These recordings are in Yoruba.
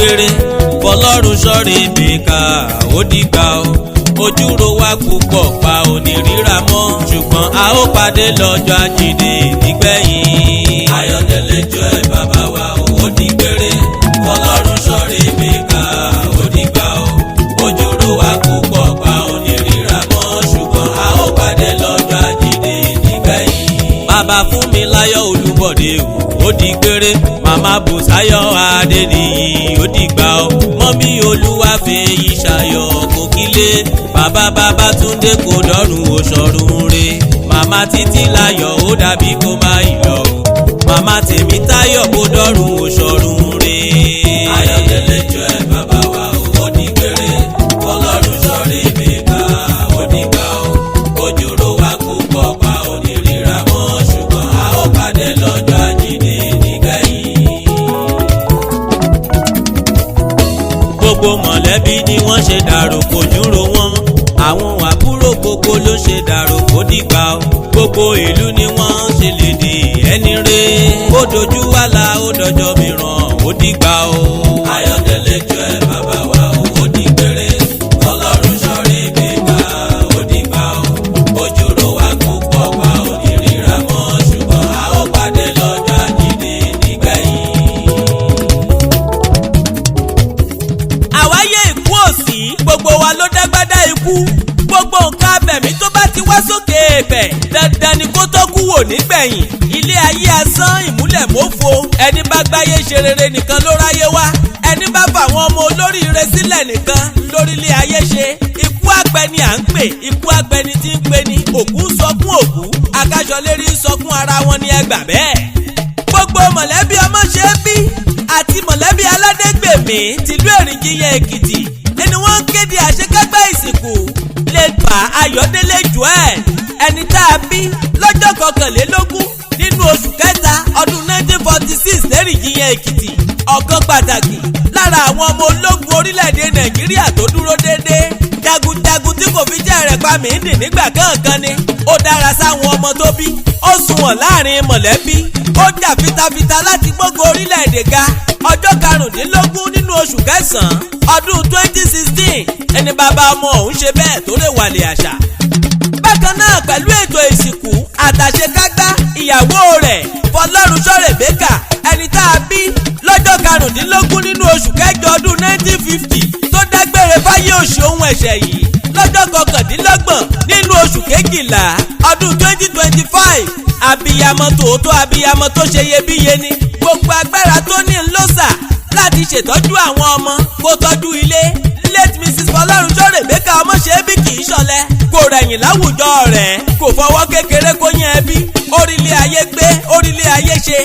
gbére. Folorunso Rebecca ó dìgbà o. Ojúro wa púpọ̀ pa ò ní ríra mọ́, ṣùgbọ́n a ó pàdé lọ́jọ́ àjíǹde nígbẹ̀yìn. Ayọ̀délé Joel bàbá wa ó di gbére. Folorunso Rebecca ó dìgbà o. Ojúro wa púpọ̀ pa ò ní ríra mọ́, ṣùgbọ́n a ó pàdé lọ́jọ́ àjíǹde nígbẹ̀yìn. Bàbá Fúnmiláyọ̀ Olúbọ̀dé ó di gbére. Màmá Bùsáyọ̀ Adéníyì ó dìgbà o. Mọ́mí Olúwafẹ́yì Ṣayọ̀ Kòkílé. Bàbá Babátúndé kò dọ́rùn ó ṣọ̀run re. Màmá Títílayọ̀ ó dàbí kó má ìlọ o. Màmá Tèmítáyọ̀ kò dọ́rùn ó ṣọ̀run re. Ayọ̀délé Joel bàbá wa ó di gbére. Folorunso Rebecca ó dìgbà o. Ojúro wa púpọ̀ pa ò ní ríra mọ́, ṣùgbọ́n a ó pàdé lọ́jọ́ àjíǹde nígbẹ̀yìn. Gbogbo mọ̀lẹ́bí ni wọ́n ṣe dàrò kojú ro wọn. Àwọn àbúrò gbogbo ló ṣe dàrò kó dìgbà o. Gbogbo ìlú ni wọ́n ṣe lè dè ẹni re. Ó dojú wàhálà ó dọjọ́ mìíràn ó dìgbà o. Ayọ̀délé Joel bàbá wa ó di gbére. Folorunso Rebecca ó dìgbà o. Ojúro wa púpọ̀ pa ò ní ríra mọ́, ṣùgbọ́n a ó pàdé lọ́jọ́ àjíǹde nígbẹ̀yìn. Àwáyé ikú òsì, gbogbo wa ló dágbádá ikú. Gbogbo nǹkan abẹ̀mí tó bá ti wá sókè èèpẹ̀ dandan ni kó tó kú wò nígbẹ̀yìn. Ilé ayé asán ìmúlẹ̀ mófo. Ẹni bá gbáyé ṣe rere nìkan ló ráyé wá. Ẹni bá fàwọn ọmọ olóríire sílẹ̀ nìkan lórílé ayé ṣe. Ikú àgbẹni à ń pè, ikú àgbẹni tí ń pe ni. Òkú ń sọkún òkú, akáṣọlérí ń sọkún ara wọn ni ẹ gbà bẹ́ẹ̀. Gbogbo mọ̀lẹ́bí Omosebi àti mọ̀lẹ́bí Aládégbèmí tìlú Èrìnjiyàn Èkìtì ẹni wọ́n ń kéde àṣekágbá ìsìnkú lẹ́pà Ayọ̀délé Joel ẹni tá a bí lọ́jọ́ 21 nínú oṣù kẹta ọdún 1946 lẹ́rìnjiyàn Èkìtì. Ọ̀kan pàtàkì lára àwọn ọmọ ológun orílẹ̀-èdè Nàìjíríà tó dúró déédéé. Jagunjagun tí kò fi jẹ́ rẹ̀ pa mìíndì nígbà kankan ni. Ó dára sáwọn ọmọ tó bí. Ó sunwọ̀n láàrin mọ̀lẹ́bí. Ó jà fitafita láti gbógun orílẹ̀-èdè ga. Ọjọ́ 15 nínú oṣù kẹsàn-án ọdún 2016 ẹni bàbá ọmọ ọ̀hún ṣe bẹ́ẹ̀ tó lè wàlẹ̀ àṣà. Bákan náà pẹ̀lú ètò ìsìnkú àtàṣekágbá ìyàwó rẹ̀ Folorunso Rebecca ẹni tá a bí lọ́jọ́ 15 nínú oṣù kẹjọ ọdún 1950 tó dágbére fáyé òṣì ohun ẹ̀ṣẹ̀ yìí lọ́jọ́ 29 nínú oṣù kejìlá ọdún 2025. Abiyamọ tòótọ́ abiyamọ tó ṣe iyebíye ni. Gbogbo agbára tó ní ńlọ́sà láti ṣètọ́jú àwọn ọmọ kó tọ́jú ilé. Late Mrs. Folorunso Rebecca Omosebi kì í ṣọ̀lẹ. Kò rẹ̀yìn láwùjọ rẹ̀, kò fọwọ́ kékeré kó yẹn ẹbí. Orílẹ̀ ayé gbé, orílẹ̀ ayé ṣe.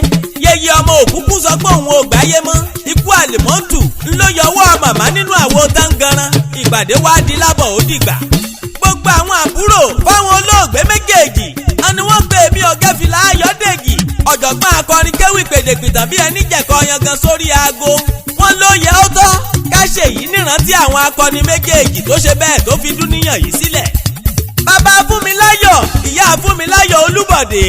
Yeye ọmọ òkúkú sọ pé òun ò gbáyé mọ́. Ikú àlèmọ́tù ńlọ yọwọ́ màmá nínú àwo táǹgaran. Ìpàdé wá di lábọ̀ ó dìgbà. Gbogbo àwọn àbúrò fáwọn olóògbé méjèèjì ni wọ́n pe èmi Ọ̀gẹ́fìlà Ayọ̀dèjì. Ọ̀jọ̀gbọ́n akọrin kéwì pèdèpìtàn bí ẹni jẹ̀kọ yangan sórí aago. Wọ́n ló yẹ ó tọ́ ká ṣe yìí nírántí àwọn akọni méjèèjì tó ṣe bẹ́ẹ̀ tó fi dúníyàn yìí sílẹ̀. Bàbá Fúnmiláyọ̀, ìyá Fúnmiláyọ̀ Olúbọ̀dé,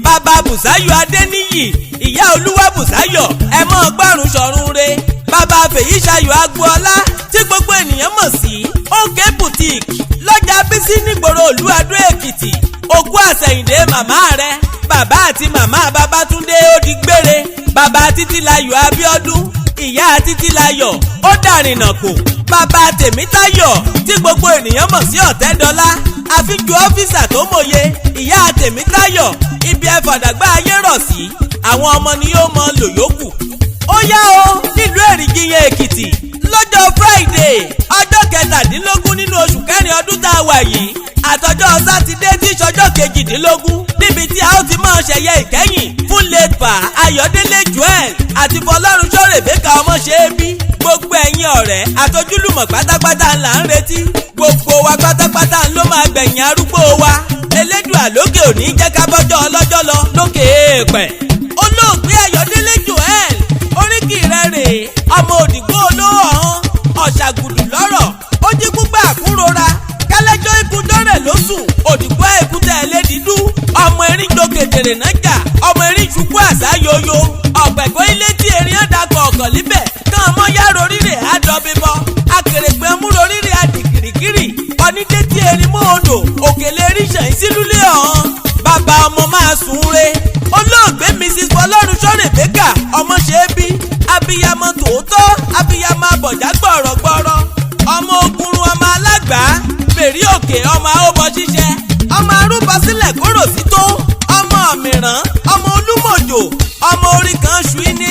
bàbá Bùsáyọ̀ Adéníyì, ìyá Olúwa Bùsáyọ̀, ẹ mọ́ ọgbọ́rùn ṣọ̀run re. Bàbá Fèyíṣayọ̀ Agboola tí gbogbo ènìyàn mọ̀ sí Òkè boutique lọ́jà Bísí nígboro Ìlú Adó Èkìtì. Òkú àsẹ̀yìndé màmá rẹ̀, bàbá àti màmá Babátúndé ó di gbére. Bàbá Títílayọ̀ Abíọ́dún, ìyá Títílayọ̀ ó dàrìnà kò. Bàbá Tèmítáyọ̀ tí gbogbo ènìyàn mọ̀ sí Ọ̀tẹ́dọ́lá, àfijù ọ́fíìsà tó mòye. Ìyá Tèmítáyọ̀ ibi ẹ̀fọ̀dàgbà ayé rọ̀ sí, àwọn ọmọ ni yóò mọ lò yókù. Ó yá o nílùú Èrìnjiyàn Èkìtì lọ́jọ́ Friday ọjọ́ 17 nínú oṣù kẹrin ọdún tá a wà yìí àtọjọ́ sátidé tí ṣọjọ́ 18 níbi tí a ó ti máa ṣẹ̀yẹ ìkẹyìn fún lẹ́pà Ayọ̀délé Joel àti Folorunso Rebecca Omosebi. Gbogbo ẹ̀yin ọ̀rẹ́ àtojúlùmọ̀ pátápátá ńlá ń retí. Gbogbo wa pátápátá ló máa gbẹ̀yìn arúgbó wa. Elédùà lókè òní jẹ́ ká bọ́jọ́ ọlọ́jọ́ lọ lókè èèpẹ̀. Olóògbé Ayọ̀délé Joel oríkì rẹ̀ rèé ọmọ òdìgbò olówó ọ̀hún ọ̀ṣàgùdù lọ́rọ̀ ó jí gbúgbà àkúrora kálẹ́jọ́ ikú dọ́rẹ̀ ló sùn òdìgbò èkúté ẹlẹ́dìdú ọmọ erin jòkèdèrè nájà ọmọ erin ṣubú àṣà yoyo ọ̀pẹ̀kọ́ ilé tí erin àdàkọ̀ ọ̀gàn líbẹ̀ kán ọmọ yàrá oríire lọ bíbọ akèrègbè múlòrírì àdìgìrìgìrì onídétí erimó odò òkèlè ríṣẹ̀ ìsílúlé ọ̀hún bàbá ọmọ máa sùn re olóògbé mrs Folorunso Rebecca Omosebi abiyamọ tòótọ́ abiyamọ abọ̀já gbọ̀rọ̀gbọ̀rọ̀ ọmọ ogunrun ọmọ alágbá bèrè òkè ọmọ àhóbọ ṣíṣẹ ọmọ arúbọ sílẹ̀ kóró sí tó ọmọ mìíràn ọmọ olúmọ̀jò ọmọ orí kan ṣùí ní